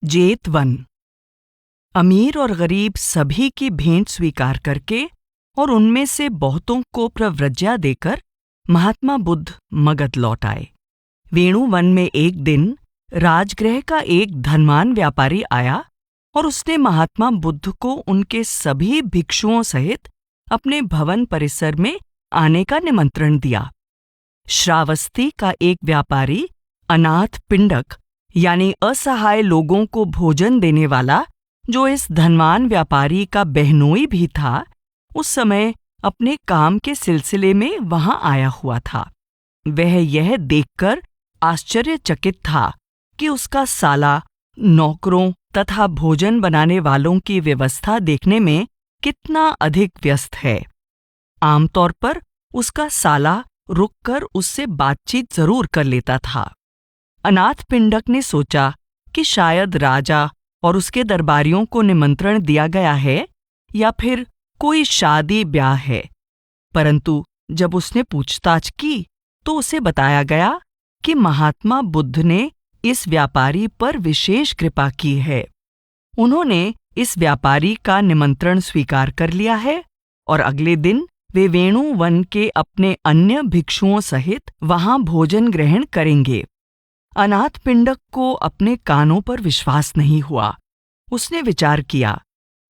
जेतवन। अमीर और गरीब सभी की भेंट स्वीकार करके और उनमें से बहुतों को प्रव्रज्या देकर महात्मा बुद्ध मगध लौट आए। वेणुवन में एक दिन राजगृह का एक धनवान व्यापारी आया और उसने महात्मा बुद्ध को उनके सभी भिक्षुओं सहित अपने भवन परिसर में आने का निमंत्रण दिया। श्रावस्ती का एक व्यापारी अनाथ पिंडक यानी असहाय लोगों को भोजन देने वाला, जो इस धनवान व्यापारी का बहनोई भी था, उस समय अपने काम के सिलसिले में वहां आया हुआ था। वह यह देखकर आश्चर्यचकित था कि उसका साला नौकरों तथा भोजन बनाने वालों की व्यवस्था देखने में कितना अधिक व्यस्त है। आमतौर पर उसका साला रुककर उससे बातचीत जरूर कर लेता था। अनाथ पिंडक ने सोचा कि शायद राजा और उसके दरबारियों को निमंत्रण दिया गया है या फिर कोई शादी ब्याह है, परंतु जब उसने पूछताछ की तो उसे बताया गया कि महात्मा बुद्ध ने इस व्यापारी पर विशेष कृपा की है। उन्होंने इस व्यापारी का निमंत्रण स्वीकार कर लिया है और अगले दिन वे वेणुवन के अपने अन्य भिक्षुओं सहित वहां भोजन ग्रहण करेंगे। अनाथ पिंडक को अपने कानों पर विश्वास नहीं हुआ। उसने विचार किया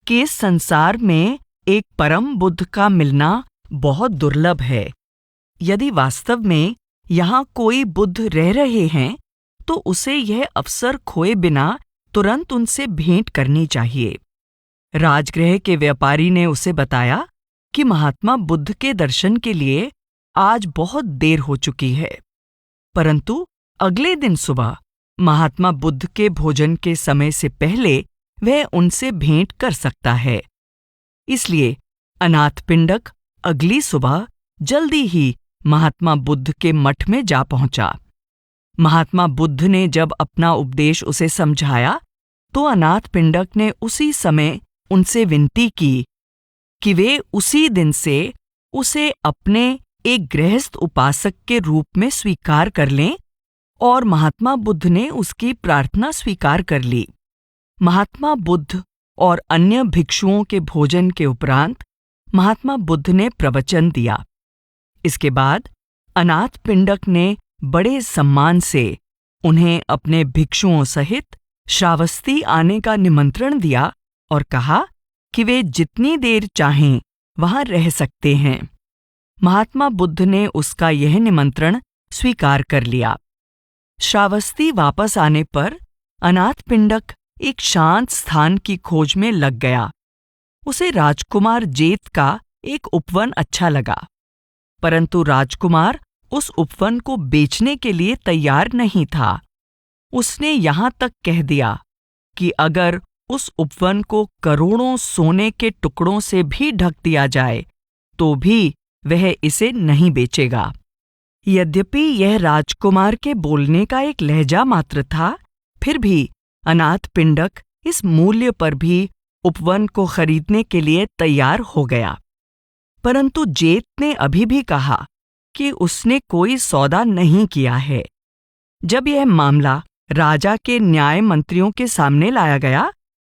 कि इस संसार में एक परम बुद्ध का मिलना बहुत दुर्लभ है। यदि वास्तव में यहाँ कोई बुद्ध रह रहे हैं तो उसे यह अवसर खोए बिना तुरंत उनसे भेंट करनी चाहिए। राजगृह के व्यापारी ने उसे बताया कि महात्मा बुद्ध के दर्शन के लिए आज बहुत देर हो चुकी है, परंतु अगले दिन सुबह महात्मा बुद्ध के भोजन के समय से पहले वह उनसे भेंट कर सकता है। इसलिए अनाथ पिंडक अगली सुबह जल्दी ही महात्मा बुद्ध के मठ में जा पहुंचा। महात्मा बुद्ध ने जब अपना उपदेश उसे समझाया तो अनाथ पिंडक ने उसी समय उनसे विनती की कि वे उसी दिन से उसे अपने एक गृहस्थ उपासक के रूप में स्वीकार कर लें, और महात्मा बुद्ध ने उसकी प्रार्थना स्वीकार कर ली। महात्मा बुद्ध और अन्य भिक्षुओं के भोजन के उपरांत महात्मा बुद्ध ने प्रवचन दिया। इसके बाद अनाथ पिंडक ने बड़े सम्मान से उन्हें अपने भिक्षुओं सहित श्रावस्ती आने का निमंत्रण दिया और कहा कि वे जितनी देर चाहें वहां रह सकते हैं। महात्मा बुद्ध ने उसका यह निमंत्रण स्वीकार कर लिया। श्रावस्ती वापस आने पर अनाथ पिंडक एक शांत स्थान की खोज में लग गया। उसे राजकुमार जेत का एक उपवन अच्छा लगा, परंतु राजकुमार उस उपवन को बेचने के लिए तैयार नहीं था। उसने यहां तक कह दिया कि अगर उस उपवन को करोड़ों सोने के टुकड़ों से भी ढक दिया जाए तो भी वह इसे नहीं बेचेगा। यद्यपि यह राजकुमार के बोलने का एक लहजा मात्र था, फिर भी अनाथ पिंडक इस मूल्य पर भी उपवन को खरीदने के लिए तैयार हो गया। परंतु जेत ने अभी भी कहा कि उसने कोई सौदा नहीं किया है। जब यह मामला राजा के न्याय मंत्रियों के सामने लाया गया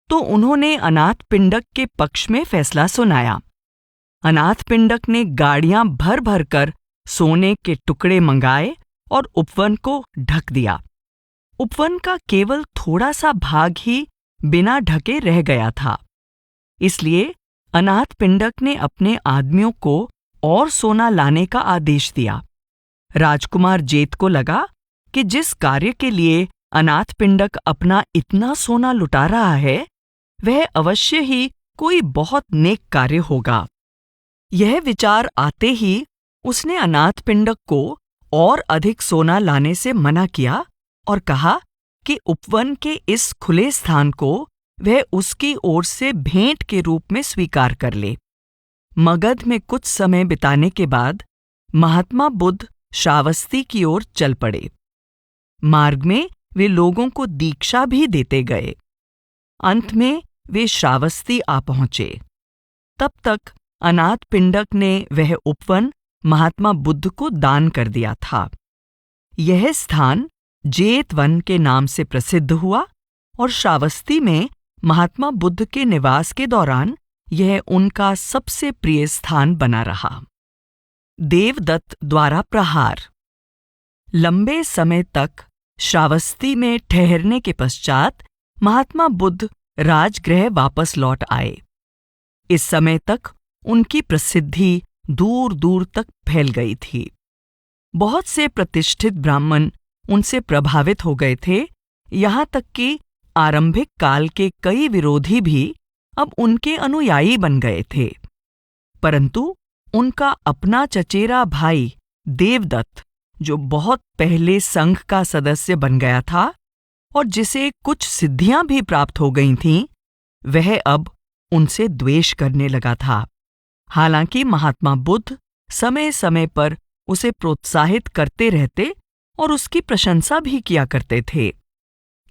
तो उन्होंने अनाथ पिंडक के पक्ष में फैसला सुनाया। अनाथ पिंडक ने गाड़ियां भर भर कर सोने के टुकड़े मंगाए और उपवन को ढक दिया। उपवन का केवल थोड़ा सा भाग ही बिना ढके रह गया था। इसलिए अनाथ पिंडक ने अपने आदमियों को और सोना लाने का आदेश दिया। राजकुमार जेत को लगा कि जिस कार्य के लिए अनाथ पिंडक अपना इतना सोना लुटा रहा है, वह अवश्य ही कोई बहुत नेक कार्य होगा। यह विचार आते ही उसने अनाथ पिंडक को और अधिक सोना लाने से मना किया और कहा कि उपवन के इस खुले स्थान को वह उसकी ओर से भेंट के रूप में स्वीकार कर ले। मगध में कुछ समय बिताने के बाद महात्मा बुद्ध श्रावस्ती की ओर चल पड़े। मार्ग में वे लोगों को दीक्षा भी देते गए। अंत में वे श्रावस्ती आ पहुंचे। तब तक अनाथ पिंडक ने वह उपवन महात्मा बुद्ध को दान कर दिया था। यह स्थान जेतवन के नाम से प्रसिद्ध हुआ और श्रावस्ती में महात्मा बुद्ध के निवास के दौरान यह उनका सबसे प्रिय स्थान बना रहा। देवदत्त द्वारा प्रहार। लंबे समय तक श्रावस्ती में ठहरने के पश्चात महात्मा बुद्ध राजगृह वापस लौट आए। इस समय तक उनकी प्रसिद्धि दूर दूर तक फैल गई थी। बहुत से प्रतिष्ठित ब्राह्मण उनसे प्रभावित हो गए थे, यहाँ तक कि आरंभिक काल के कई विरोधी भी अब उनके अनुयायी बन गए थे। परंतु उनका अपना चचेरा भाई देवदत्त, जो बहुत पहले संघ का सदस्य बन गया था और जिसे कुछ सिद्धियां भी प्राप्त हो गई थीं, वह अब उनसे द्वेष करने लगा था। हालांकि महात्मा बुद्ध समय समय पर उसे प्रोत्साहित करते रहते और उसकी प्रशंसा भी किया करते थे।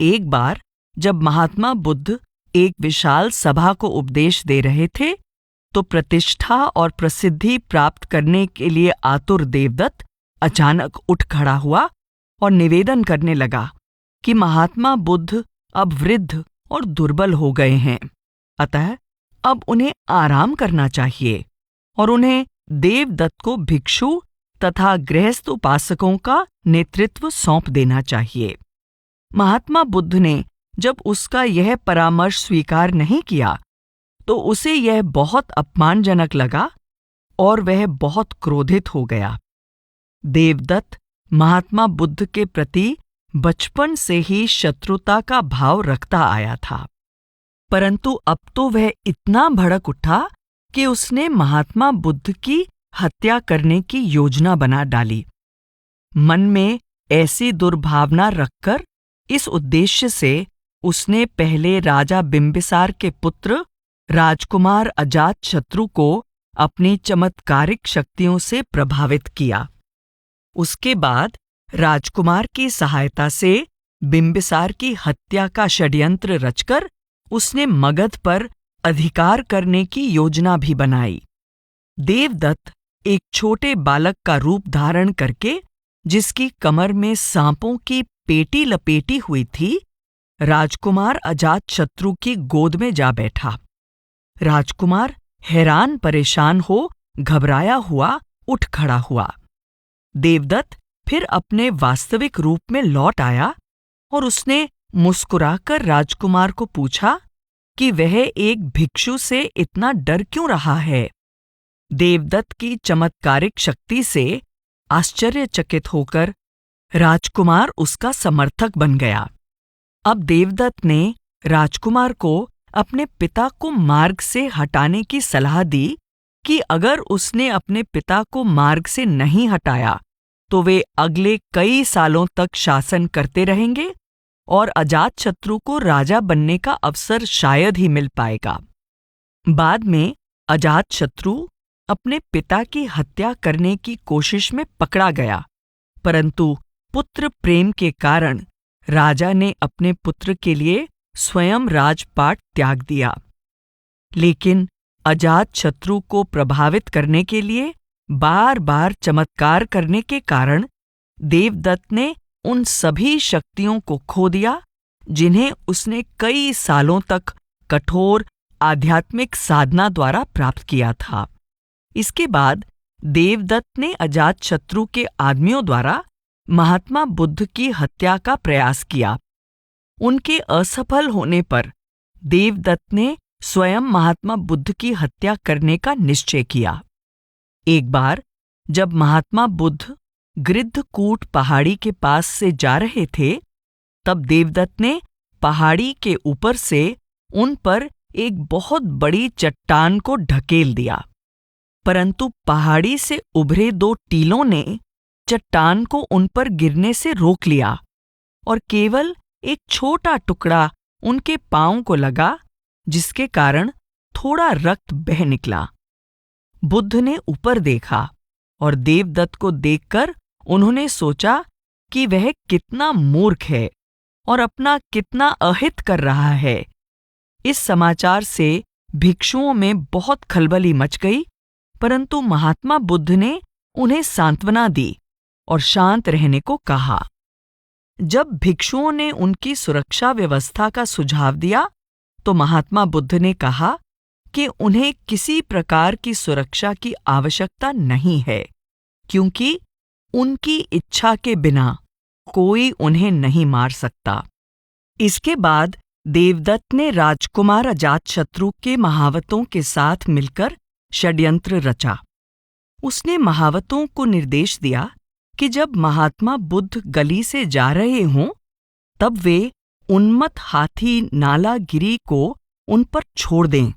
एक बार जब महात्मा बुद्ध एक विशाल सभा को उपदेश दे रहे थे, तो प्रतिष्ठा और प्रसिद्धि प्राप्त करने के लिए आतुर देवदत्त अचानक उठ खड़ा हुआ और निवेदन करने लगा कि महात्मा बुद्ध अब वृद्ध और दुर्बल हो गए हैं, अतः अब उन्हें आराम करना चाहिए और उन्हें देवदत्त को भिक्षु तथा गृहस्थ उपासकों का नेतृत्व सौंप देना चाहिए। महात्मा बुद्ध ने जब उसका यह परामर्श स्वीकार नहीं किया, तो उसे यह बहुत अपमानजनक लगा और वह बहुत क्रोधित हो गया। देवदत्त महात्मा बुद्ध के प्रति बचपन से ही शत्रुता का भाव रखता आया था, परंतु अब तो वह इतना भड़क उठा कि उसने महात्मा बुद्ध की हत्या करने की योजना बना डाली। मन में ऐसी दुर्भावना रखकर इस उद्देश्य से उसने पहले राजा बिंबिसार के पुत्र राजकुमार अजातशत्रु को अपनी चमत्कारिक शक्तियों से प्रभावित किया। उसके बाद राजकुमार की सहायता से बिंबिसार की हत्या का षड्यंत्र रचकर उसने मगध पर अधिकार करने की योजना भी बनाई। देवदत्त एक छोटे बालक का रूप धारण करके, जिसकी कमर में सांपों की पेटी लपेटी हुई थी, राजकुमार अजातशत्रु की गोद में जा बैठा। राजकुमार हैरान परेशान हो घबराया हुआ उठ खड़ा हुआ। देवदत्त फिर अपने वास्तविक रूप में लौट आया और उसने मुस्कुराकर राजकुमार को पूछा कि वह एक भिक्षु से इतना डर क्यों रहा है। देवदत्त की चमत्कारिक शक्ति से आश्चर्यचकित होकर राजकुमार उसका समर्थक बन गया। अब देवदत्त ने राजकुमार को अपने पिता को मार्ग से हटाने की सलाह दी कि अगर उसने अपने पिता को मार्ग से नहीं हटाया तो वे अगले कई सालों तक शासन करते रहेंगे और अजातशत्रु को राजा बनने का अवसर शायद ही मिल पाएगा। बाद में अजातशत्रु अपने पिता की हत्या करने की कोशिश में पकड़ा गया, परंतु पुत्र प्रेम के कारण राजा ने अपने पुत्र के लिए स्वयं राजपाट त्याग दिया। लेकिन अजातशत्रु को प्रभावित करने के लिए बार बार चमत्कार करने के कारण देवदत्त ने उन सभी शक्तियों को खो दिया जिन्हें उसने कई सालों तक कठोर आध्यात्मिक साधना द्वारा प्राप्त किया था। इसके बाद देवदत्त ने अजातशत्रु के आदमियों द्वारा महात्मा बुद्ध की हत्या का प्रयास किया। उनके असफल होने पर देवदत्त ने स्वयं महात्मा बुद्ध की हत्या करने का निश्चय किया। एक बार जब महात्मा बुद्ध गृद्धकूट पहाड़ी के पास से जा रहे थे, तब देवदत्त ने पहाड़ी के ऊपर से उन पर एक बहुत बड़ी चट्टान को ढकेल दिया, परंतु पहाड़ी से उभरे दो टीलों ने चट्टान को उन पर गिरने से रोक लिया और केवल एक छोटा टुकड़ा उनके पांव को लगा, जिसके कारण थोड़ा रक्त बह निकला। बुद्ध ने ऊपर देखा और देवदत्त को देखकर उन्होंने सोचा कि वह कितना मूर्ख है और अपना कितना अहित कर रहा है। इस समाचार से भिक्षुओं में बहुत खलबली मच गई, परंतु महात्मा बुद्ध ने उन्हें सांत्वना दी और शांत रहने को कहा। जब भिक्षुओं ने उनकी सुरक्षा व्यवस्था का सुझाव दिया तो महात्मा बुद्ध ने कहा कि उन्हें किसी प्रकार की सुरक्षा की आवश्यकता नहीं है, क्योंकि उनकी इच्छा के बिना कोई उन्हें नहीं मार सकता। इसके बाद देवदत्त ने राजकुमार अजातशत्रु के महावतों के साथ मिलकर षड्यंत्र रचा। उसने महावतों को निर्देश दिया कि जब महात्मा बुद्ध गली से जा रहे हों तब वे उन्मत्त हाथी नालागिरी को उन पर छोड़ दें।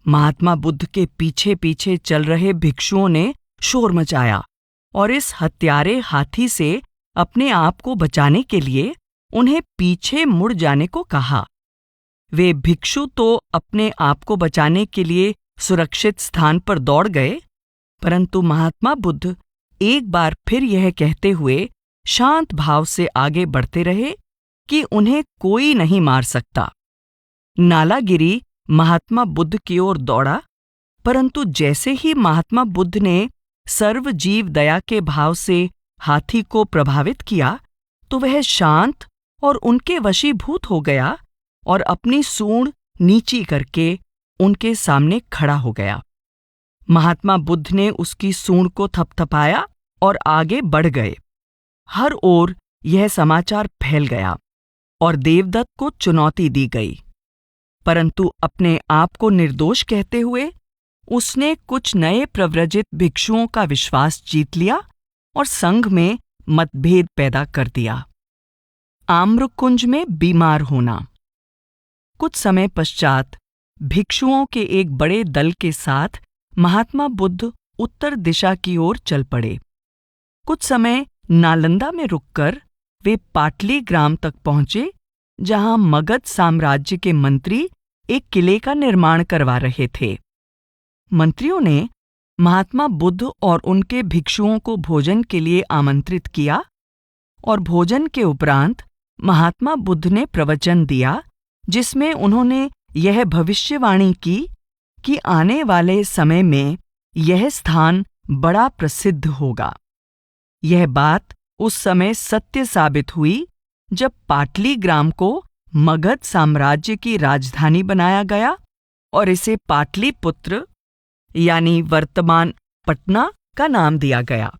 महात्मा बुद्ध के पीछे पीछे चल रहे भिक्षुओं ने शोर मचाया और इस हत्यारे हाथी से अपने आप को बचाने के लिए उन्हें पीछे मुड़ जाने को कहा। वे भिक्षु तो अपने आप को बचाने के लिए सुरक्षित स्थान पर दौड़ गए, परंतु महात्मा बुद्ध एक बार फिर यह कहते हुए शांत भाव से आगे बढ़ते रहे कि उन्हें कोई नहीं मार सकता। नालागिरी महात्मा बुद्ध की ओर दौड़ा, परंतु जैसे ही महात्मा बुद्ध ने सर्वजीव दया के भाव से हाथी को प्रभावित किया तो वह शांत और उनके वशीभूत हो गया और अपनी सूंड नीची करके उनके सामने खड़ा हो गया। महात्मा बुद्ध ने उसकी सूंड को थपथपाया और आगे बढ़ गए। हर ओर यह समाचार फैल गया और देवदत्त को चुनौती दी गई, परंतु अपने आप को निर्दोष कहते हुए उसने कुछ नए प्रव्रजित भिक्षुओं का विश्वास जीत लिया और संघ में मतभेद पैदा कर दिया। आम्रकुंज में बीमार होना। कुछ समय पश्चात भिक्षुओं के एक बड़े दल के साथ महात्मा बुद्ध उत्तर दिशा की ओर चल पड़े। कुछ समय नालंदा में रुककर वे पाटली ग्राम तक पहुंचे, जहां मगध साम्राज्य के मंत्री एक किले का निर्माण करवा रहे थे। मंत्रियों ने महात्मा बुद्ध और उनके भिक्षुओं को भोजन के लिए आमंत्रित किया और भोजन के उपरांत महात्मा बुद्ध ने प्रवचन दिया, जिसमें उन्होंने यह भविष्यवाणी की कि आने वाले समय में यह स्थान बड़ा प्रसिद्ध होगा। यह बात उस समय सत्य साबित हुई जब पाटली ग्राम को मगध साम्राज्य की राजधानी बनाया गया और इसे पाटलिपुत्र यानी वर्तमान पटना का नाम दिया गया।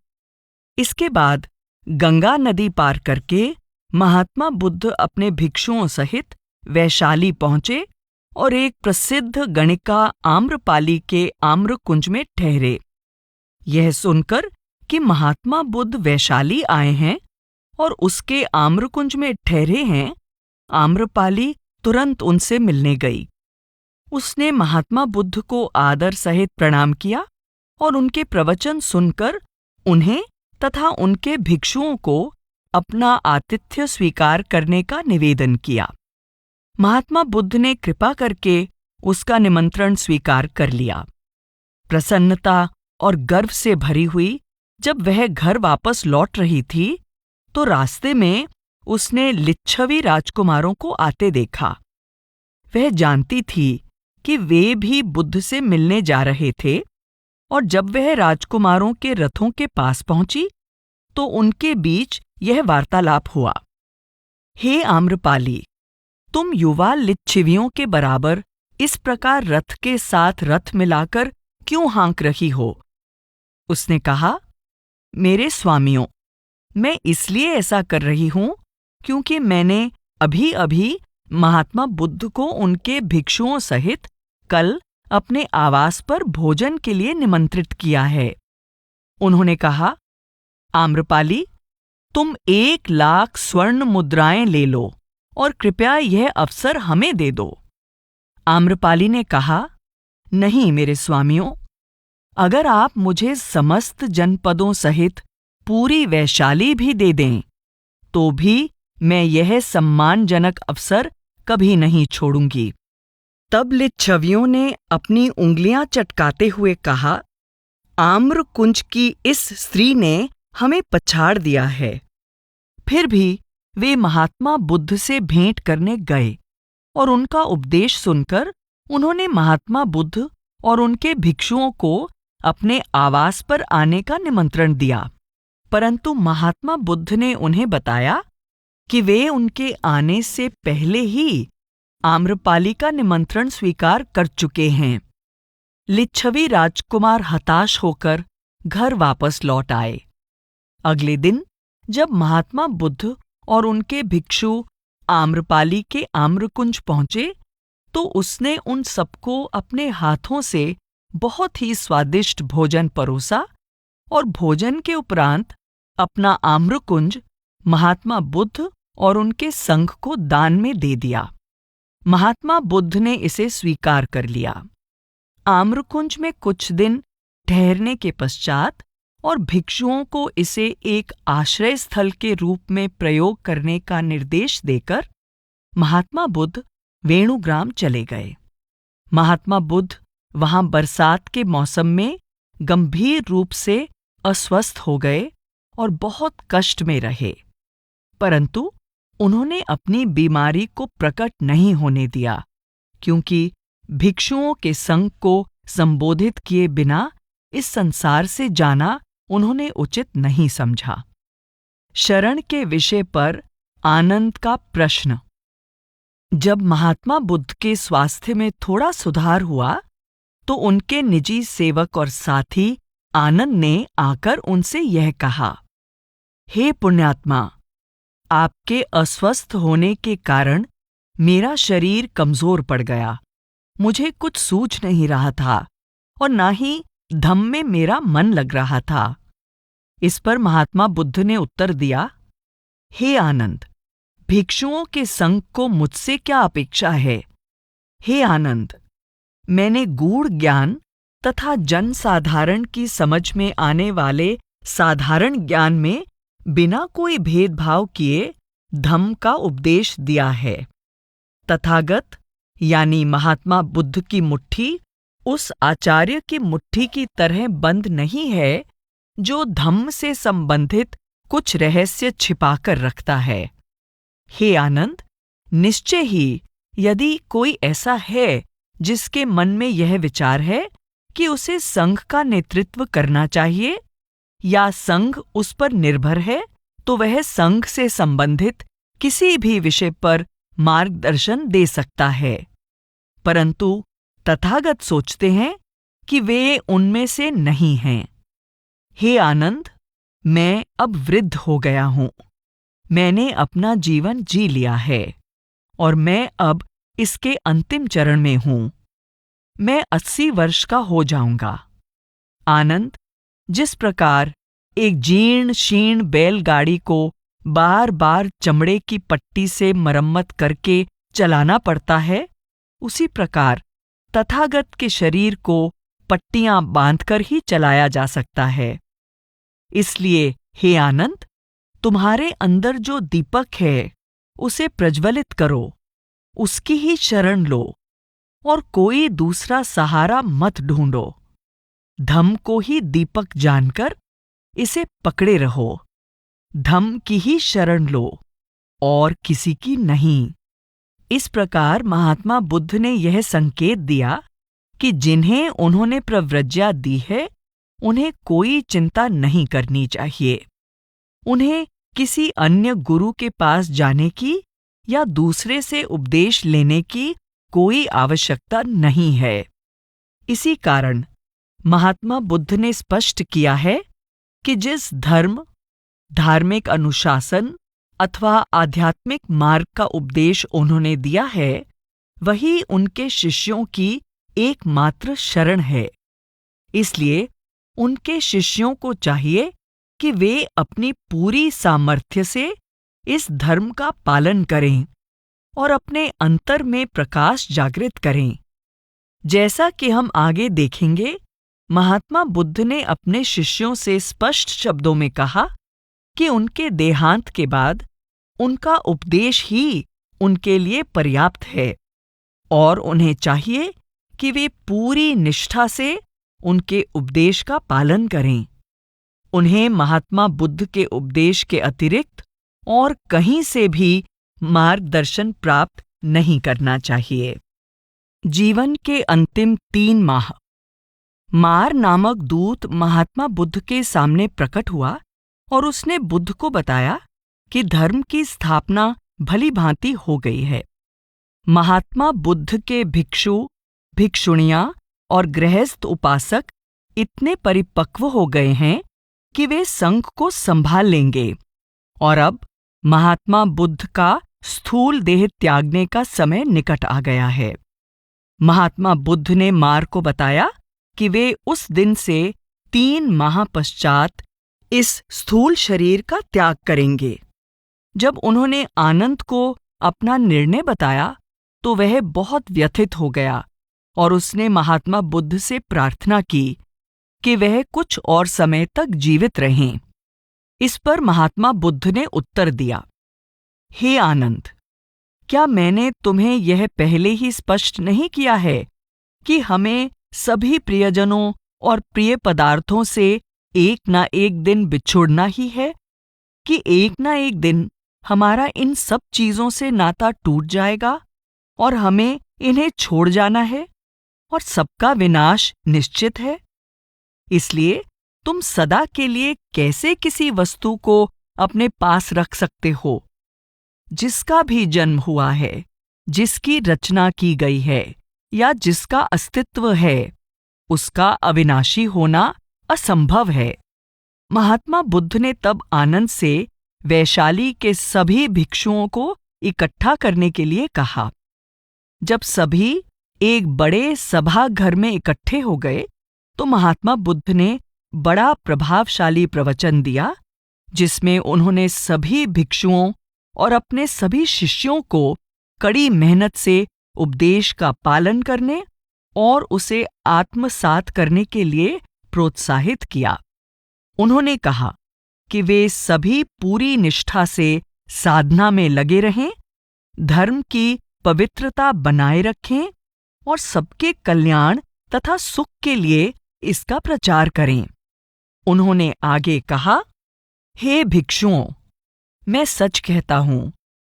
इसके बाद गंगा नदी पार करके महात्मा बुद्ध अपने भिक्षुओं सहित वैशाली पहुंचे और एक प्रसिद्ध गणिका आम्रपाली के आम्रकुंज में ठहरे। यह सुनकर कि महात्मा बुद्ध वैशाली आए हैं और उसके आम्रकुंज में ठहरे हैं, आम्रपाली तुरंत उनसे मिलने गई। उसने महात्मा बुद्ध को आदर सहित प्रणाम किया और उनके प्रवचन सुनकर उन्हें तथा उनके भिक्षुओं को अपना आतिथ्य स्वीकार करने का निवेदन किया। महात्मा बुद्ध ने कृपा करके उसका निमंत्रण स्वीकार कर लिया। प्रसन्नता और गर्व से भरी हुई जब वह घर वापस लौट रही थी तो रास्ते में उसने लिच्छवी राजकुमारों को आते देखा। वह जानती थी कि वे भी बुद्ध से मिलने जा रहे थे और जब वह राजकुमारों के रथों के पास पहुंची तो उनके बीच यह वार्तालाप हुआ। हे आम्रपाली, तुम युवा लिच्छवियों के बराबर इस प्रकार रथ के साथ रथ मिलाकर क्यों हाँक रही हो? उसने कहा, मेरे स्वामियों, मैं इसलिए ऐसा कर रही हूं क्योंकि मैंने अभी अभी महात्मा बुद्ध को उनके भिक्षुओं सहित कल अपने आवास पर भोजन के लिए निमंत्रित किया है। उन्होंने कहा, आम्रपाली, तुम 1,00,000 स्वर्ण मुद्राएं ले लो और कृपया यह अवसर हमें दे दो। आम्रपाली ने कहा, नहीं मेरे स्वामियों, अगर आप मुझे समस्त जनपदों सहित पूरी वैशाली भी दे दें तो भी मैं यह सम्मानजनक अवसर कभी नहीं छोड़ूंगी। तब लिच्छवियों ने अपनी उंगलियां चटकाते हुए कहा, आम्रकुंज की इस स्त्री ने हमें पछाड़ दिया है। फिर भी वे महात्मा बुद्ध से भेंट करने गए और उनका उपदेश सुनकर उन्होंने महात्मा बुद्ध और उनके भिक्षुओं को अपने आवास पर आने का निमंत्रण दिया, परंतु महात्मा बुद्ध ने उन्हें बताया कि वे उनके आने से पहले ही आम्रपाली का निमंत्रण स्वीकार कर चुके हैं। लिच्छवी राजकुमार हताश होकर घर वापस लौट आए। अगले दिन जब महात्मा बुद्ध और उनके भिक्षु आम्रपाली के आम्रकुंज पहुंचे तो उसने उन सबको अपने हाथों से बहुत ही स्वादिष्ट भोजन परोसा और भोजन के उपरांत अपना आम्रकुंज महात्मा बुद्ध और उनके संघ को दान में दे दिया। महात्मा बुद्ध ने इसे स्वीकार कर लिया। आम्रकुंज में कुछ दिन ठहरने के पश्चात और भिक्षुओं को इसे एक आश्रय स्थल के रूप में प्रयोग करने का निर्देश देकर महात्मा बुद्ध वेणुग्राम चले गए। महात्मा बुद्ध वहां बरसात के मौसम में गंभीर रूप से अस्वस्थ हो गए और बहुत कष्ट में रहे, परंतु उन्होंने अपनी बीमारी को प्रकट नहीं होने दिया, क्योंकि भिक्षुओं के संघ को संबोधित किए बिना इस संसार से जाना उन्होंने उचित नहीं समझा। शरण के विषय पर आनंद का प्रश्न। जब महात्मा बुद्ध के स्वास्थ्य में थोड़ा सुधार हुआ तो उनके निजी सेवक और साथी आनंद ने आकर उनसे यह कहा, हे पुण्यात्मा, आपके अस्वस्थ होने के कारण मेरा शरीर कमजोर पड़ गया। मुझे कुछ सूझ नहीं रहा था और ना ही धम्म में मेरा मन लग रहा था। इस पर महात्मा बुद्ध ने उत्तर दिया, हे आनंद, भिक्षुओं के संग को मुझसे क्या अपेक्षा है? हे आनंद, मैंने गूढ़ ज्ञान तथा जनसाधारण की समझ में आने वाले साधारण ज्ञान में बिना कोई भेदभाव किए धम्म का उपदेश दिया है। तथागत यानी महात्मा बुद्ध की मुट्ठी उस आचार्य की मुट्ठी की तरह बंद नहीं है जो धम्म से संबंधित कुछ रहस्य छिपाकर रखता है। हे आनंद, निश्चय ही यदि कोई ऐसा है जिसके मन में यह विचार है कि उसे संघ का नेतृत्व करना चाहिए या संघ उस पर निर्भर है, तो वह संघ से संबंधित किसी भी विषय पर मार्गदर्शन दे सकता है। परंतु तथागत सोचते हैं कि वे उनमें से नहीं हैं। हे आनंद, मैं अब वृद्ध हो गया हूं। मैंने अपना जीवन जी लिया है और मैं अब इसके अंतिम चरण में हूं। मैं 80 वर्ष का हो जाऊंगा। आनंद, जिस प्रकार एक जीर्ण शीर्ण बैलगाड़ी को बार बार चमड़े की पट्टी से मरम्मत करके चलाना पड़ता है, उसी प्रकार तथागत के शरीर को पट्टियां बांधकर ही चलाया जा सकता है। इसलिए हे आनंद, तुम्हारे अंदर जो दीपक है उसे प्रज्वलित करो, उसकी ही शरण लो और कोई दूसरा सहारा मत ढूंढो। धम्म को ही दीपक जानकर इसे पकड़े रहो। धम्म की ही शरण लो और किसी की नहीं। इस प्रकार महात्मा बुद्ध ने यह संकेत दिया कि जिन्हें उन्होंने प्रव्रज्या दी है उन्हें कोई चिंता नहीं करनी चाहिए। उन्हें किसी अन्य गुरु के पास जाने की या दूसरे से उपदेश लेने की कोई आवश्यकता नहीं है। इसी कारण महात्मा बुद्ध ने स्पष्ट किया है कि जिस धर्म, धार्मिक अनुशासन अथवा आध्यात्मिक मार्ग का उपदेश उन्होंने दिया है, वही उनके शिष्यों की एकमात्र शरण है। इसलिए उनके शिष्यों को चाहिए कि वे अपनी पूरी सामर्थ्य से इस धर्म का पालन करें और अपने अंतर में प्रकाश जागृत करें। जैसा कि हम आगे देखेंगे, महात्मा बुद्ध ने अपने शिष्यों से स्पष्ट शब्दों में कहा कि उनके देहांत के बाद उनका उपदेश ही उनके लिए पर्याप्त है और उन्हें चाहिए कि वे पूरी निष्ठा से उनके उपदेश का पालन करें। उन्हें महात्मा बुद्ध के उपदेश के अतिरिक्त और कहीं से भी मार्गदर्शन प्राप्त नहीं करना चाहिए। जीवन के अंतिम 3 माह मार नामक दूत महात्मा बुद्ध के सामने प्रकट हुआ और उसने बुद्ध को बताया कि धर्म की स्थापना भली भांति हो गई है। महात्मा बुद्ध के भिक्षु, भिक्षुणियां और गृहस्थ उपासक इतने परिपक्व हो गए हैं कि वे संघ को संभाल लेंगे और अब महात्मा बुद्ध का स्थूल देह त्यागने का समय निकट आ गया है। महात्मा बुद्ध ने मार्ग को बताया कि वे उस दिन से 3 माह पश्चात इस स्थूल शरीर का त्याग करेंगे। जब उन्होंने आनंद को अपना निर्णय बताया तो वह बहुत व्यथित हो गया और उसने महात्मा बुद्ध से प्रार्थना की कि वह कुछ और समय तक जीवित रहें। इस पर महात्मा बुद्ध ने उत्तर दिया, हे आनंद, क्या मैंने तुम्हें यह पहले ही स्पष्ट नहीं किया है कि हमें सभी प्रियजनों और प्रिय पदार्थों से एक ना एक दिन बिछुड़ना ही है, कि एक ना एक दिन हमारा इन सब चीजों से नाता टूट जाएगा और हमें इन्हें छोड़ जाना है और सबका विनाश निश्चित है। इसलिए तुम सदा के लिए कैसे किसी वस्तु को अपने पास रख सकते हो जिसका भी जन्म हुआ है, जिसकी रचना की गई है या जिसका अस्तित्व है, उसका अविनाशी होना असंभव है। महात्मा बुद्ध ने तब आनंद से वैशाली के सभी भिक्षुओं को इकट्ठा करने के लिए कहा। जब सभी एक बड़े सभाघर में इकट्ठे हो गए तो महात्मा बुद्ध ने बड़ा प्रभावशाली प्रवचन दिया, जिसमें उन्होंने सभी भिक्षुओं और अपने सभी शिष्यों को कड़ी मेहनत से उपदेश का पालन करने और उसे आत्मसात करने के लिए प्रोत्साहित किया। उन्होंने कहा कि वे सभी पूरी निष्ठा से साधना में लगे रहें, धर्म की पवित्रता बनाए रखें और सबके कल्याण तथा सुख के लिए इसका प्रचार करें। उन्होंने आगे कहा, हे भिक्षुओं, मैं सच कहता हूं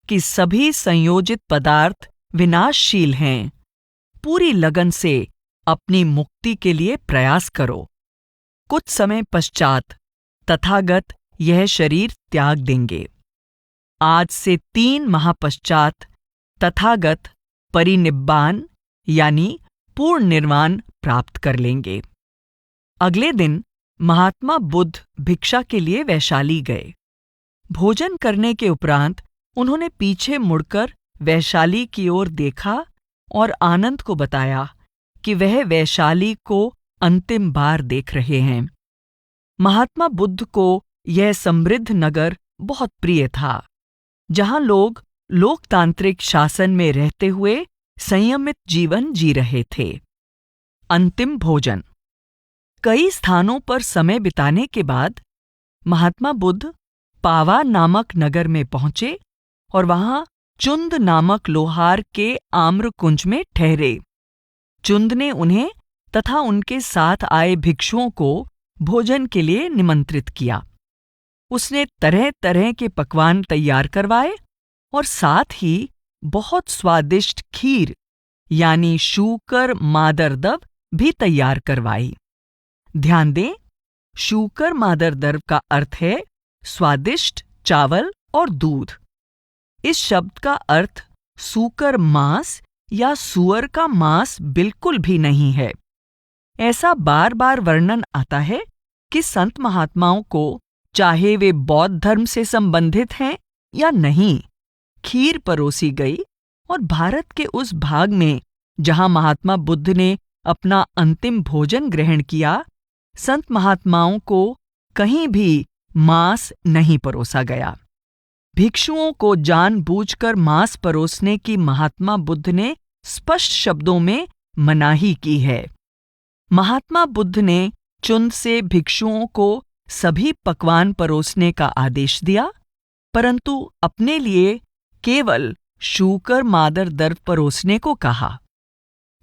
कि सभी संयोजित पदार्थ विनाशशील हैं। पूरी लगन से अपनी मुक्ति के लिए प्रयास करो। कुछ समय पश्चात तथागत यह शरीर त्याग देंगे। आज से 3 माह पश्चात तथागत परिनिब्बान यानी पूर्ण निर्वाण प्राप्त कर लेंगे। अगले दिन महात्मा बुद्ध भिक्षा के लिए वैशाली गए। भोजन करने के उपरांत उन्होंने पीछे मुड़कर वैशाली की ओर देखा और आनंद को बताया कि वह वैशाली को अंतिम बार देख रहे हैं। महात्मा बुद्ध को यह समृद्ध नगर बहुत प्रिय था, जहां लोग लोकतांत्रिक शासन में रहते हुए संयमित जीवन जी रहे थे। अंतिम भोजन। कई स्थानों पर समय बिताने के बाद महात्मा बुद्ध पावा नामक नगर में पहुंचे और वहां चुंद नामक लोहार के आम्रकुंज में ठहरे। चुंद ने उन्हें तथा उनके साथ आए भिक्षुओं को भोजन के लिए निमंत्रित किया। उसने तरह तरह के पकवान तैयार करवाए और साथ ही बहुत स्वादिष्ट खीर यानी शूकर मादरदव भी तैयार करवाई। ध्यान दें, शूकर मादरदव का अर्थ है स्वादिष्ट चावल और दूध। इस शब्द का अर्थ सूकर मांस या सुअर का मांस बिल्कुल भी नहीं है। ऐसा बार बार वर्णन आता है कि संत महात्माओं को, चाहे वे बौद्ध धर्म से संबंधित हैं या नहीं, खीर परोसी गई और भारत के उस भाग में जहां महात्मा बुद्ध ने अपना अंतिम भोजन ग्रहण किया, संत महात्माओं को कहीं भी मांस नहीं परोसा गया। भिक्षुओं को जानबूझकर मांस परोसने की महात्मा बुद्ध ने स्पष्ट शब्दों में मनाही की है। महात्मा बुद्ध ने चुंद से भिक्षुओं को सभी पकवान परोसने का आदेश दिया, परंतु अपने लिए केवल शूकर मादरदव परोसने को कहा।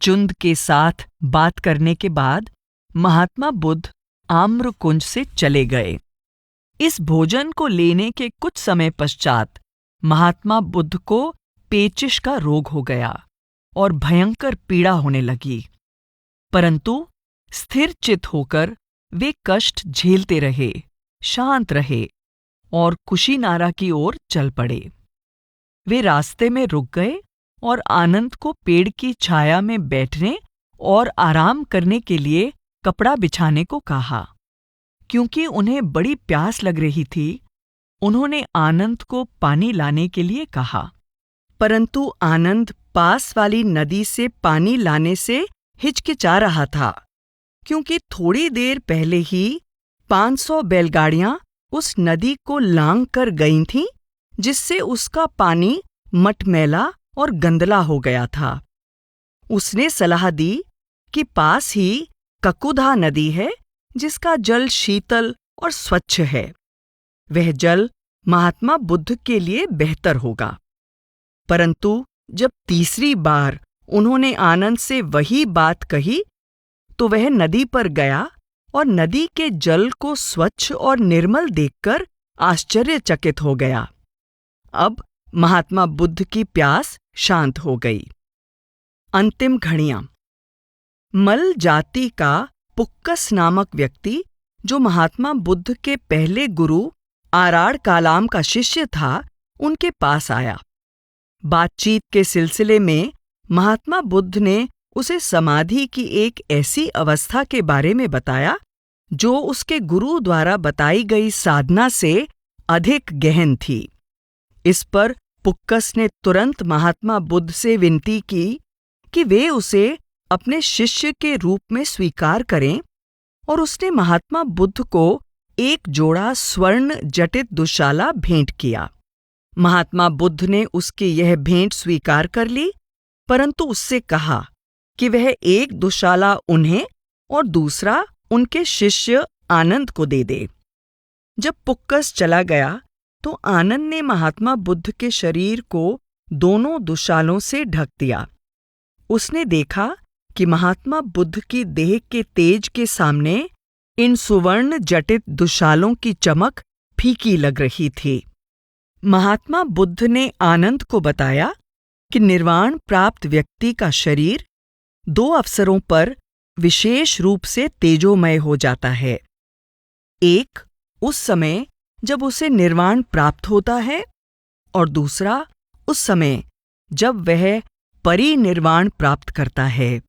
चुंद के साथ बात करने के बाद महात्मा बुद्ध आम्रकुंज से चले गए। इस भोजन को लेने के कुछ समय पश्चात महात्मा बुद्ध को पेचिश का रोग हो गया और भयंकर पीड़ा होने लगी, परंतु स्थिर चित होकर वे कष्ट झेलते रहे, शांत रहे और कुशीनारा की ओर चल पड़े। वे रास्ते में रुक गए और आनंद को पेड़ की छाया में बैठने और आराम करने के लिए कपड़ा बिछाने को कहा। क्योंकि उन्हें बड़ी प्यास लग रही थी, उन्होंने आनंद को पानी लाने के लिए कहा। परंतु आनंद पास वाली नदी से पानी लाने से हिचकिचा रहा था, क्योंकि थोड़ी देर पहले ही 500 बैलगाड़ियां उस नदी को लांघ कर गई थीं, जिससे उसका पानी मटमैला और गंदला हो गया था। उसने सलाह दी कि पास ही ककुधा नदी है, जिसका जल शीतल और स्वच्छ है। वह जल महात्मा बुद्ध के लिए बेहतर होगा। परंतु जब तीसरी बार उन्होंने आनंद से वही बात कही, तो वह नदी पर गया और नदी के जल को स्वच्छ और निर्मल देखकर आश्चर्यचकित हो गया। अब महात्मा बुद्ध की प्यास शांत हो गई। अंतिम घड़ियां। मल जाति का पुक्कस नामक व्यक्ति, जो महात्मा बुद्ध के पहले गुरु आराड़ कालाम का शिष्य था, उनके पास आया। बातचीत के सिलसिले में महात्मा बुद्ध ने उसे समाधि की एक ऐसी अवस्था के बारे में बताया जो उसके गुरु द्वारा बताई गई साधना से अधिक गहन थी। इस पर पुक्कस ने तुरंत महात्मा बुद्ध से विनती की कि वे उसे अपने शिष्य के रूप में स्वीकार करें, और उसने महात्मा बुद्ध को एक जोड़ा स्वर्ण जटित दुशाला भेंट किया। महात्मा बुद्ध ने उसकी यह भेंट स्वीकार कर ली, परंतु उससे कहा कि वह एक दुशाला उन्हें और दूसरा उनके शिष्य आनंद को दे दे। जब पुक्कस चला गया तो आनंद ने महात्मा बुद्ध के शरीर को दोनों दुशालों से ढक दिया। उसने देखा कि महात्मा बुद्ध की देह के तेज के सामने इन सुवर्ण जटित दुशालों की चमक फीकी लग रही थी। महात्मा बुद्ध ने आनंद को बताया कि निर्वाण प्राप्त व्यक्ति का शरीर 2 अवसरों पर विशेष रूप से तेजोमय हो जाता है। एक उस समय जब उसे निर्वाण प्राप्त होता है, और दूसरा उस समय जब वह परिनिर्वाण प्राप्त करता है।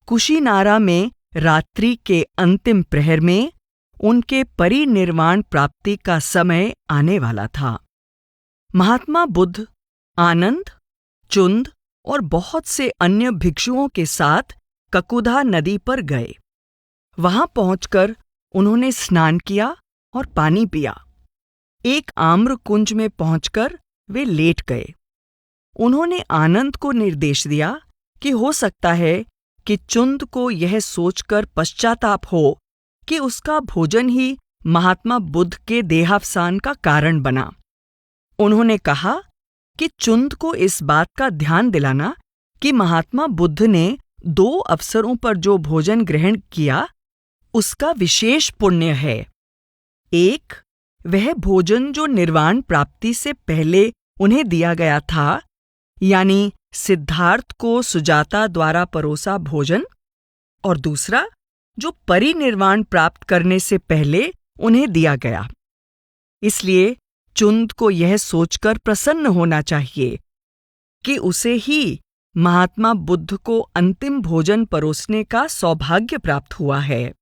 कुशीनारा में रात्रि के अंतिम प्रहर में उनके परिनिर्वाण प्राप्ति का समय आने वाला था। महात्मा बुद्ध आनंद, चुंद और बहुत से अन्य भिक्षुओं के साथ ककुधा नदी पर गए। वहां पहुंचकर उन्होंने स्नान किया और पानी पिया। एक आम्र कुंज में पहुंचकर वे लेट गए। उन्होंने आनंद को निर्देश दिया कि हो सकता है कि चुंद को यह सोचकर पश्चाताप हो कि उसका भोजन ही महात्मा बुद्ध के देहावसान का कारण बना। उन्होंने कहा कि चुंद को इस बात का ध्यान दिलाना कि महात्मा बुद्ध ने 2 अवसरों पर जो भोजन ग्रहण किया, उसका विशेष पुण्य है। एक, वह भोजन जो निर्वाण प्राप्ति से पहले उन्हें दिया गया था, यानी सिद्धार्थ को सुजाता द्वारा परोसा भोजन, और दूसरा जो परिनिर्वाण प्राप्त करने से पहले उन्हें दिया गया। इसलिए चुंद को यह सोचकर प्रसन्न होना चाहिए कि उसे ही महात्मा बुद्ध को अंतिम भोजन परोसने का सौभाग्य प्राप्त हुआ है।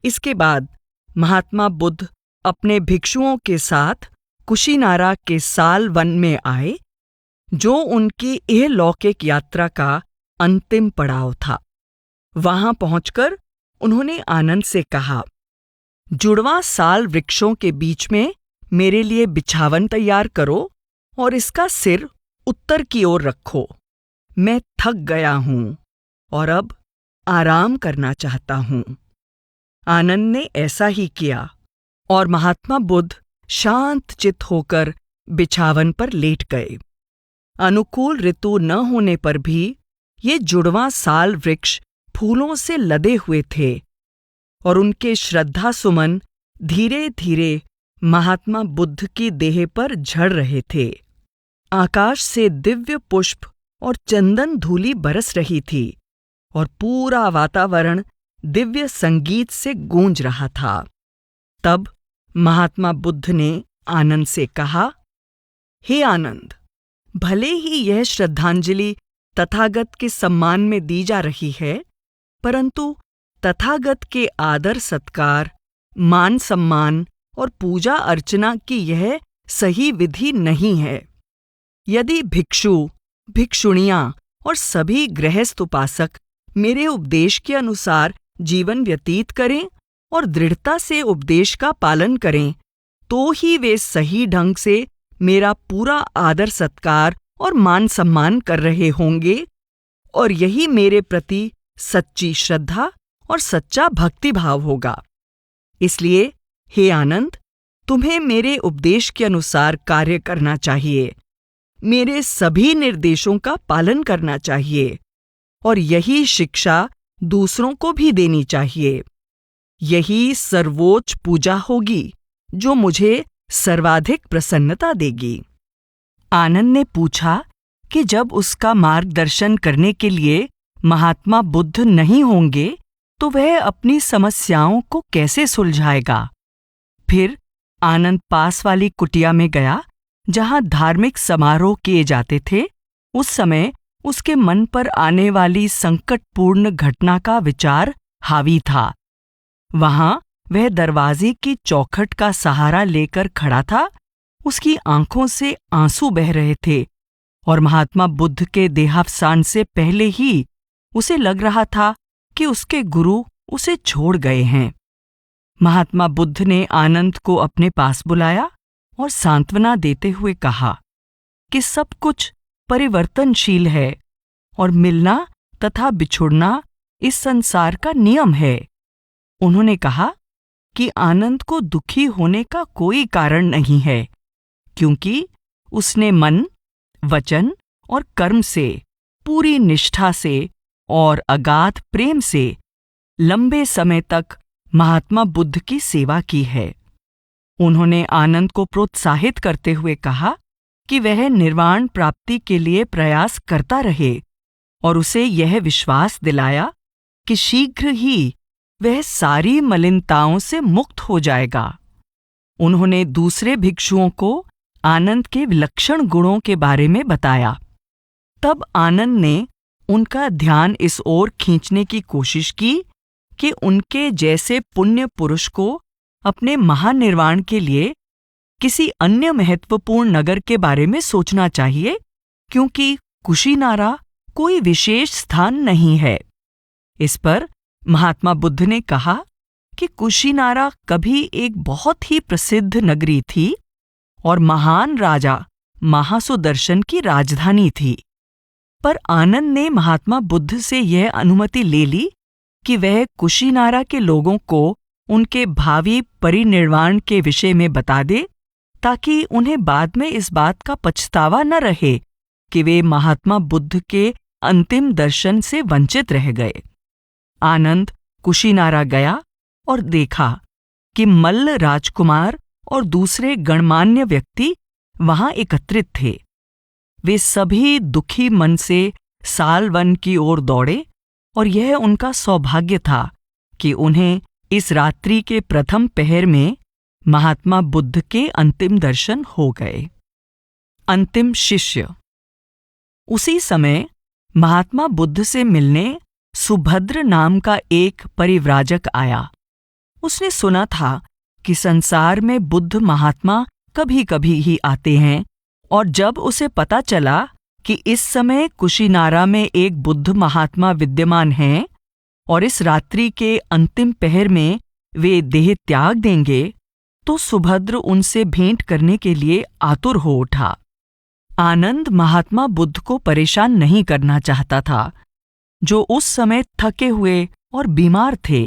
इसके बाद महात्मा बुद्ध अपने भिक्षुओं के साथ कुशीनारा के साल वन में आए, जो उनकी इहलौकिक यात्रा का अंतिम पड़ाव था। वहां पहुंचकर उन्होंने आनंद से कहा, जुड़वां साल वृक्षों के बीच में मेरे लिए बिछावन तैयार करो और इसका सिर उत्तर की ओर रखो। मैं थक गया हूं और अब आराम करना चाहता हूं। आनंद ने ऐसा ही किया और महात्मा बुद्ध शांत चित्त होकर बिछावन पर लेट गए। अनुकूल ऋतु न होने पर भी ये जुड़वां साल वृक्ष फूलों से लदे हुए थे और उनके श्रद्धा सुमन धीरे धीरे महात्मा बुद्ध की देह पर झड़ रहे थे। आकाश से दिव्य पुष्प और चंदन धूलि बरस रही थी और पूरा वातावरण दिव्य संगीत से गूंज रहा था। तब महात्मा बुद्ध ने आनंद से कहा, हे आनंद, भले ही यह श्रद्धांजलि तथागत के सम्मान में दी जा रही है, परंतु तथागत के आदर सत्कार, मान सम्मान और पूजा अर्चना की यह सही विधि नहीं है। यदि भिक्षु, भिक्षुणियां और सभी गृहस्थ उपासक मेरे उपदेश के अनुसार जीवन व्यतीत करें और दृढ़ता से उपदेश का पालन करें, तो ही वे सही ढंग से मेरा पूरा आदर सत्कार और मान सम्मान कर रहे होंगे, और यही मेरे प्रति सच्ची श्रद्धा और सच्चा भक्तिभाव होगा। इसलिए हे आनंद, तुम्हें मेरे उपदेश के अनुसार कार्य करना चाहिए, मेरे सभी निर्देशों का पालन करना चाहिए, और यही शिक्षा दूसरों को भी देनी चाहिए। यही सर्वोच्च पूजा होगी जो मुझे सर्वाधिक प्रसन्नता देगी। आनंद ने पूछा कि जब उसका मार्गदर्शन करने के लिए महात्मा बुद्ध नहीं होंगे तो वह अपनी समस्याओं को कैसे सुलझाएगा। फिर आनंद पास वाली कुटिया में गया जहां धार्मिक समारोह किए जाते थे। उस समय उसके मन पर आने वाली संकटपूर्ण घटना का विचार हावी था। वहां वह दरवाजे की चौखट का सहारा लेकर खड़ा था। उसकी आंखों से आंसू बह रहे थे और महात्मा बुद्ध के देहावसान से पहले ही उसे लग रहा था कि उसके गुरु उसे छोड़ गए हैं। महात्मा बुद्ध ने आनंद को अपने पास बुलाया और सांत्वना देते हुए कहा कि सब कुछ परिवर्तनशील है और मिलना तथा बिछुड़ना इस संसार का नियम है। उन्होंने कहा कि आनंद को दुखी होने का कोई कारण नहीं है, क्योंकि उसने मन, वचन और कर्म से पूरी निष्ठा से और अगाध प्रेम से लंबे समय तक महात्मा बुद्ध की सेवा की है। उन्होंने आनंद को प्रोत्साहित करते हुए कहा कि वह निर्वाण प्राप्ति के लिए प्रयास करता रहे और उसे यह विश्वास दिलाया कि शीघ्र ही वह सारी मलिनताओं से मुक्त हो जाएगा। उन्होंने दूसरे भिक्षुओं को आनंद के विलक्षण गुणों के बारे में बताया। तब आनंद ने उनका ध्यान इस ओर खींचने की कोशिश की कि उनके जैसे पुण्य पुरुष को अपने महानिर्वाण के लिए किसी अन्य महत्वपूर्ण नगर के बारे में सोचना चाहिए, क्योंकि कुशीनारा कोई विशेष स्थान नहीं है। इस पर महात्मा बुद्ध ने कहा कि कुशीनारा कभी एक बहुत ही प्रसिद्ध नगरी थी और महान राजा महासुदर्शन की राजधानी थी। पर आनंद ने महात्मा बुद्ध से यह अनुमति ले ली कि वह कुशीनारा के लोगों को उनके भावी परिनिर्वाण के विषय में बता दे, ताकि उन्हें बाद में इस बात का पछतावा न रहे कि वे महात्मा बुद्ध के अंतिम दर्शन से वंचित रह गए। आनंद कुशीनारा गया और देखा कि मल्ल राजकुमार और दूसरे गणमान्य व्यक्ति वहां एकत्रित थे। वे सभी दुखी मन से सालवन की ओर दौड़े और यह उनका सौभाग्य था कि उन्हें इस रात्रि के प्रथम पहर में महात्मा बुद्ध के अंतिम दर्शन हो गए। अंतिम शिष्य। उसी समय महात्मा बुद्ध से मिलने सुभद्र नाम का एक परिव्राजक आया। उसने सुना था कि संसार में बुद्ध महात्मा कभी कभी ही आते हैं, और जब उसे पता चला कि इस समय कुशीनारा में एक बुद्ध महात्मा विद्यमान हैं और इस रात्रि के अंतिम पहर में वे देह त्याग देंगे, तो सुभद्र उनसे भेंट करने के लिए आतुर हो उठा। आनंद महात्मा बुद्ध को परेशान नहीं करना चाहता था, जो उस समय थके हुए और बीमार थे।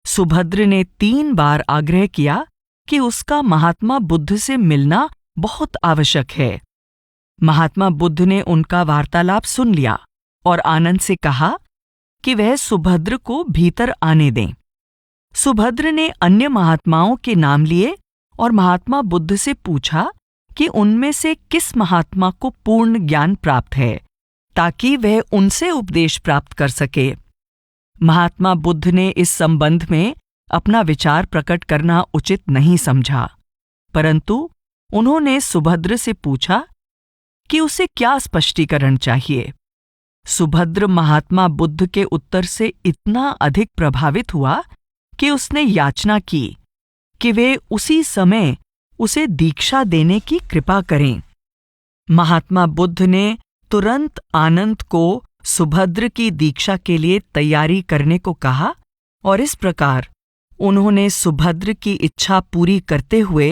सुभद्र ने 3 बार आग्रह किया कि उसका महात्मा बुद्ध से मिलना बहुत आवश्यक है। महात्मा बुद्ध ने उनका वार्तालाप सुन लिया और आनंद से कहा कि वह सुभद्र को भीतर आने दें। सुभद्र ने अन्य महात्माओं के नाम लिए और महात्मा बुद्ध से पूछा कि उनमें से किस महात्मा को पूर्ण ज्ञान प्राप्त है, ताकि वह उनसे उपदेश प्राप्त कर सके। महात्मा बुद्ध ने इस संबंध में अपना विचार प्रकट करना उचित नहीं समझा। परंतु उन्होंने सुभद्र से पूछा कि उसे क्या स्पष्टीकरण चाहिए। सुभद्र महात्मा बुद्ध के उत्तर से इतना अधिक प्रभावित हुआ कि उसने याचना की कि वे उसी समय उसे दीक्षा देने की कृपा करें। महात्मा बुद्ध ने तुरंत आनंद को सुभद्र की दीक्षा के लिए तैयारी करने को कहा और इस प्रकार उन्होंने सुभद्र की इच्छा पूरी करते हुए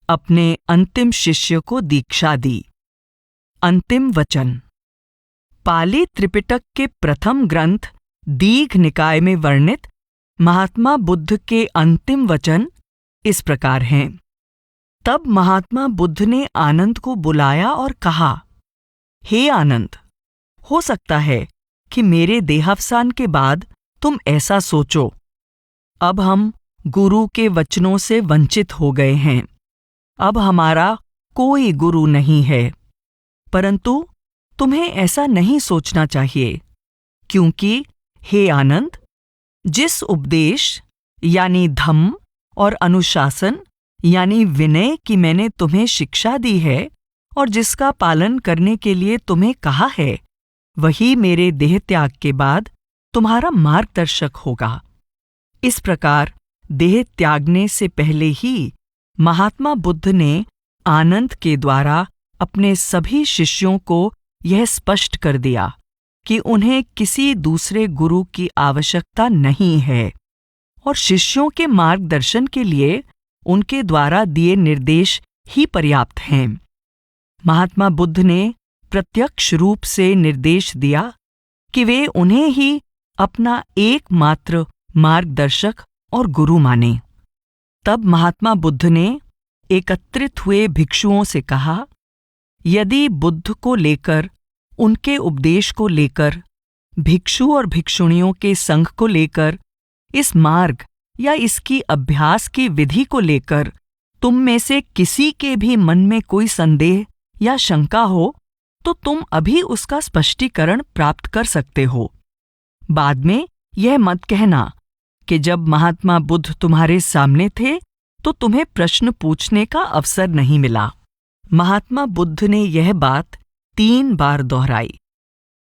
अपने अंतिम शिष्य को दीक्षा दी। अंतिम वचन। पाली त्रिपिटक के प्रथम ग्रंथ दीघ निकाय में वर्णित महात्मा बुद्ध के अंतिम वचन इस प्रकार हैं। तब महात्मा बुद्ध ने आनंद को बुलाया और कहा, हे आनंद, हो सकता है कि मेरे देहावसान के बाद तुम ऐसा सोचो, अब हम गुरु के वचनों से वंचित हो गए हैं, अब हमारा कोई गुरु नहीं है। परंतु तुम्हें ऐसा नहीं सोचना चाहिए, क्योंकि हे आनंद, जिस उपदेश यानी धम्म और अनुशासन यानी विनय की मैंने तुम्हें शिक्षा दी है और जिसका पालन करने के लिए तुम्हें कहा है, वही मेरे देह त्याग के बाद तुम्हारा मार्गदर्शक होगा। इस प्रकार देह त्यागने से पहले ही महात्मा बुद्ध ने आनंद के द्वारा अपने सभी शिष्यों को यह स्पष्ट कर दिया कि उन्हें किसी दूसरे गुरु की आवश्यकता नहीं है और शिष्यों के मार्गदर्शन के लिए उनके द्वारा दिए निर्देश ही पर्याप्त हैं। महात्मा बुद्ध ने प्रत्यक्ष रूप से निर्देश दिया कि वे उन्हें ही अपना एकमात्र मार्गदर्शक और गुरु माने। तब महात्मा बुद्ध ने एकत्रित हुए भिक्षुओं से कहा, यदि बुद्ध को लेकर, उनके उपदेश को लेकर, भिक्षु और भिक्षुणियों के संघ को लेकर, इस मार्ग या इसकी अभ्यास की विधि को लेकर तुम में से किसी के भी मन में कोई संदेह या शंका हो, तो तुम अभी उसका स्पष्टीकरण प्राप्त कर सकते हो। बाद में यह मत कहना कि जब महात्मा बुद्ध तुम्हारे सामने थे तो तुम्हें प्रश्न पूछने का अवसर नहीं मिला। महात्मा बुद्ध ने यह बात 3 बार दोहराई,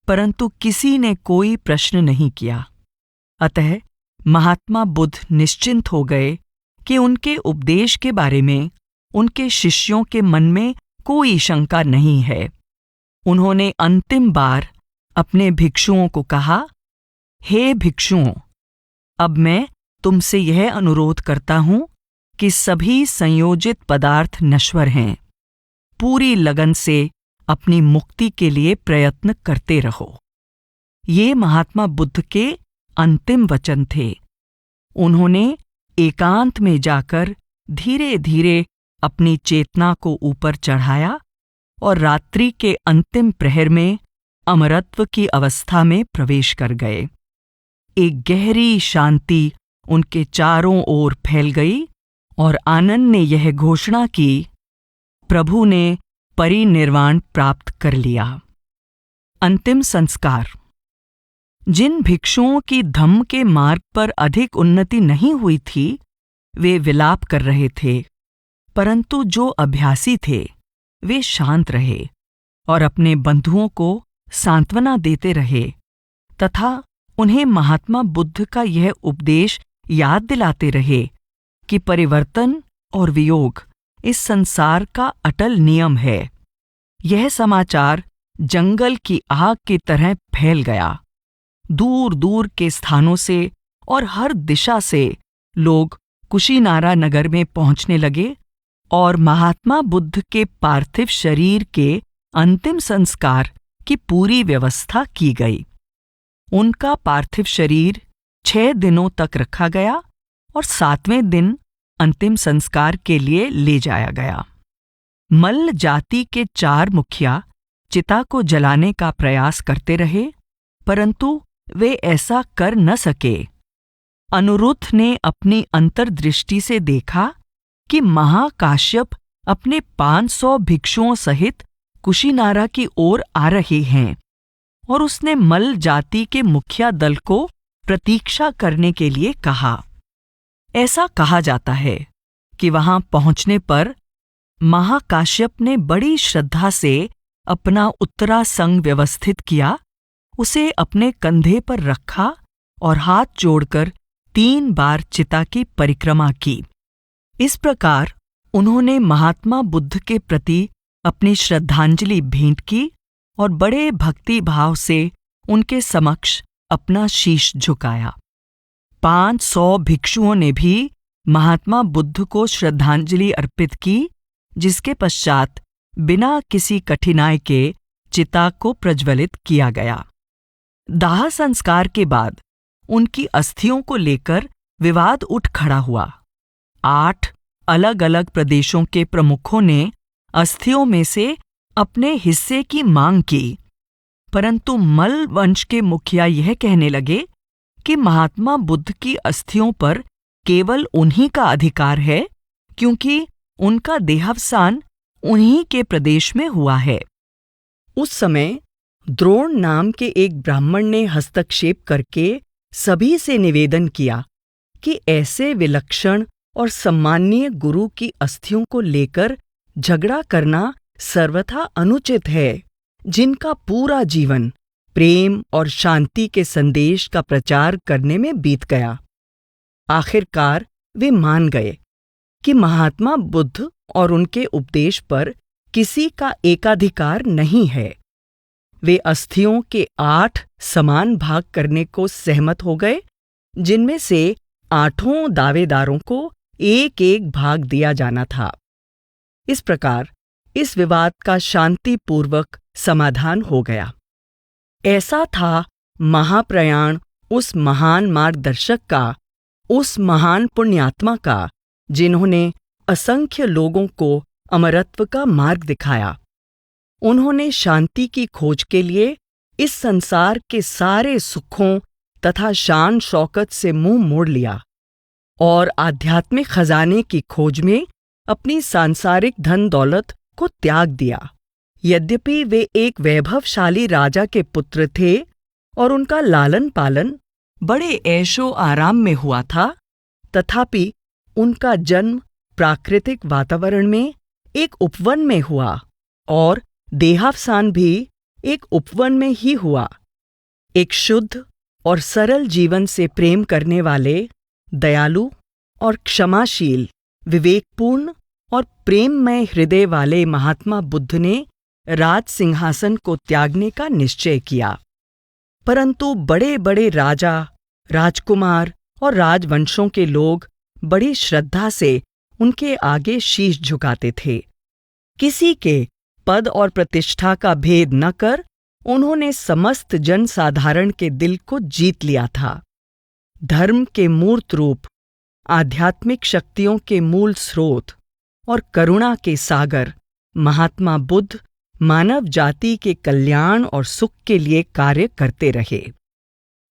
परंतु किसी ने कोई प्रश्न नहीं किया। अतः महात्मा बुद्ध निश्चिंत हो गए कि उनके उपदेश के बारे में उनके शिष्यों के मन में कोई शंका नहीं है। उन्होंने अंतिम बार अपने भिक्षुओं को कहा, हे भिक्षुओं, अब मैं तुमसे यह अनुरोध करता हूं कि सभी संयोजित पदार्थ नश्वर हैं। पूरी लगन से अपनी मुक्ति के लिए प्रयत्न करते रहो। ये महात्मा बुद्ध के अंतिम वचन थे। उन्होंने एकांत में जाकर धीरे धीरे अपनी चेतना को ऊपर चढ़ाया और रात्रि के अंतिम प्रहर में अमरत्व की अवस्था में प्रवेश कर गए। एक गहरी शांति उनके चारों ओर फैल गई और आनंद ने यह घोषणा की, प्रभु ने परिनिर्वाण प्राप्त कर लिया। अंतिम संस्कार। जिन भिक्षुओं की धम्म के मार्ग पर अधिक उन्नति नहीं हुई थी, वे विलाप कर रहे थे, परंतु जो अभ्यासी थे वे शांत रहे और अपने बंधुओं को सांत्वना देते रहे तथा उन्हें महात्मा बुद्ध का यह उपदेश याद दिलाते रहे कि परिवर्तन और वियोग इस संसार का अटल नियम है। यह समाचार जंगल की आग की तरह फैल गया। दूर दूर के स्थानों से और हर दिशा से लोग कुशीनारा नगर में पहुंचने लगे और महात्मा बुद्ध के पार्थिव शरीर के अंतिम संस्कार की पूरी व्यवस्था की गई। उनका पार्थिव शरीर 6 दिनों तक रखा गया और 7वें दिन अंतिम संस्कार के लिए ले जाया गया। मल्ल जाति के 4 मुखिया चिता को जलाने का प्रयास करते रहे, परंतु वे ऐसा कर न सके। अनुरुद्ध ने अपनी अंतर्दृष्टि से देखा कि महाकाश्यप अपने 500 भिक्षुओं सहित कुशीनारा की ओर आ रहे हैं और उसने मल्ल जाति के मुखिया दल को प्रतीक्षा करने के लिए कहा। ऐसा कहा जाता है कि वहां पहुंचने पर महाकाश्यप ने बड़ी श्रद्धा से अपना उत्तरासंग व्यवस्थित किया, उसे अपने कंधे पर रखा और हाथ जोड़कर 3 बार चिता की परिक्रमा की। इस प्रकार उन्होंने महात्मा बुद्ध के प्रति अपनी श्रद्धांजलि भेंट की और बड़े भक्ति भाव से उनके समक्ष अपना शीश झुकाया। 500 भिक्षुओं ने भी महात्मा बुद्ध को श्रद्धांजलि अर्पित की, जिसके पश्चात बिना किसी कठिनाई के चिता को प्रज्वलित किया गया। दाह संस्कार के बाद उनकी अस्थियों को लेकर विवाद उठ खड़ा हुआ। 8 अलग-अलग प्रदेशों के प्रमुखों ने अस्थियों में से अपने हिस्से की मांग की, परंतु मल वंश के मुखिया यह कहने लगे कि महात्मा बुद्ध की अस्थियों पर केवल उन्हीं का अधिकार है, क्योंकि उनका देहावसान उन्हीं के प्रदेश में हुआ है। उस समय द्रोण नाम के एक ब्राह्मण ने हस्तक्षेप करके सभी से निवेदन किया कि ऐसे विलक्षण और सम्माननीय गुरु की अस्थियों को लेकर झगड़ा करना सर्वथा अनुचित है, जिनका पूरा जीवन प्रेम और शांति के संदेश का प्रचार करने में बीत गया। आखिरकार वे मान गए कि महात्मा बुद्ध और उनके उपदेश पर किसी का एकाधिकार नहीं है। वे अस्थियों के 8 समान भाग करने को सहमत हो गए, जिनमें से 8 दावेदारों को एक भाग दिया जाना था। इस प्रकार इस विवाद का शांतिपूर्वक समाधान हो गया। ऐसा था महाप्रयाण उस महान मार्गदर्शक का, उस महान पुण्यात्मा का, जिन्होंने असंख्य लोगों को अमरत्व का मार्ग दिखाया। उन्होंने शांति की खोज के लिए इस संसार के सारे सुखों तथा शान शौकत से मुंह मोड़ लिया और आध्यात्मिक खजाने की खोज में अपनी सांसारिक धन दौलत को त्याग दिया। यद्यपि वे एक वैभवशाली राजा के पुत्र थे और उनका लालन पालन बड़े ऐशो आराम में हुआ था, तथापि उनका जन्म प्राकृतिक वातावरण में एक उपवन में हुआ और देहावसान भी एक उपवन में ही हुआ। एक शुद्ध और सरल जीवन से प्रेम करने वाले, दयालु और क्षमाशील, विवेकपूर्ण और प्रेममय हृदय वाले महात्मा बुद्ध ने राज सिंहासन को त्यागने का निश्चय किया, परंतु बड़े बड़े राजा, राजकुमार और राजवंशों के लोग बड़ी श्रद्धा से उनके आगे शीश झुकाते थे। किसी के पद और प्रतिष्ठा का भेद न कर उन्होंने समस्त जनसाधारण के दिल को जीत लिया था। धर्म के मूर्त रूप, आध्यात्मिक शक्तियों के मूल स्रोत और करुणा के सागर महात्मा बुद्ध मानव जाति के कल्याण और सुख के लिए कार्य करते रहे।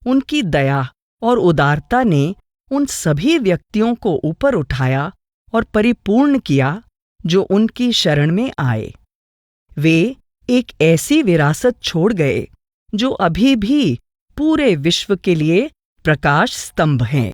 उनकी दया और उदारता ने उन सभी व्यक्तियों को ऊपर उठाया और परिपूर्ण किया जो उनकी शरण में आए। वे एक ऐसी विरासत छोड़ गए जो अभी भी पूरे विश्व के लिए प्रकाश स्तंभ हैं।